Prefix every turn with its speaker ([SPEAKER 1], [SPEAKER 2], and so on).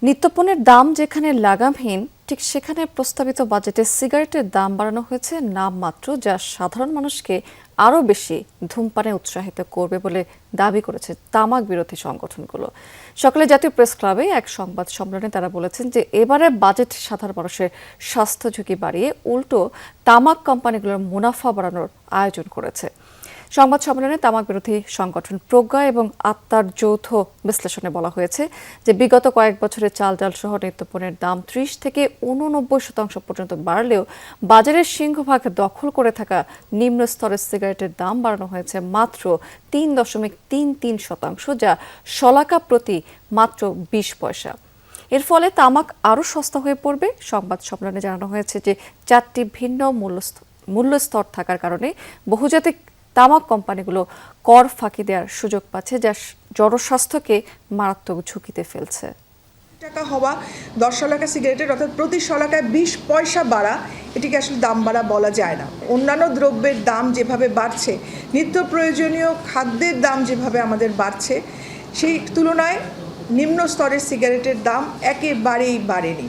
[SPEAKER 1] নিত্যপণ্যের দাম যেখানে লাগামহীন, ঠিক সেখানে প্রস্তাবিত বাজেটে সিগারেটের দাম বাড়ানো হয়েছে নামমাত্র, যা সাধারণ মানুষকে আরও বেশি ধূমপানে উৎসাহিত করবে বলে দাবি করেছে তামাক বিরোধী সংগঠনগুলো। সকালে জাতীয় প্রেস ক্লাবে এক সংবাদ সম্মেলনে তারা বলেছেন যে এবারে বাজেট সাধারণ মানুষের স্বাস্থ্য ঝুঁকি বাড়িয়ে উল্টো তামাক কোম্পানিগুলোর মুনাফা বাড়ানোর আয়োজন করেছে। সংবাদ সম্মেলনে তামাক বিরোধী সংগঠন প্রজ্ঞা এবং আত্মার যৌথ বিশ্লেষণে বলা হয়েছে যে বিগত কয়েক বছরে চাল ডাল সহ নিত্যপণ্যের দাম ৩০ থেকে ৮৯% পর্যন্ত বাড়লেও বাজারের সিংহভাগ দখল করে থাকা নিম্ন স্তরের সিগারেটের দাম বাড়ানো হয়েছে মাত্র ৩.৩৩%, যা শলাকা প্রতি মাত্র ২০ পয়সা। এর ফলে তামাক আরও সস্তা হয়ে পড়বে। সংবাদ সম্মেলনে জানানো হয়েছে যে ৪টি ভিন্ন মূল্যস্তর থাকার কারণে বহুজাতিক তামাক কোম্পানিগুলো কর ফাঁকি দেওয়ার সুযোগ পাচ্ছে, যা জনস্বাস্থ্যকে মারাত্মক ঝুঁকিতে ফেলছে।
[SPEAKER 2] টাকা হওয়া ১০ শলাকা সিগারেটের অর্থাৎ প্রতি শলাকায় ২০ পয়সা বাড়া, এটিকে আসলে দাম বাড়া বলা যায় না। অন্যান্য দ্রব্যের দাম যেভাবে বাড়ছে, নিত্য প্রয়োজনীয় খাদ্যের দাম যেভাবে আমাদের বাড়ছে, সেই তুলনায় নিম্ন স্তরের সিগারেটের দাম একেবারেই বাড়েনি।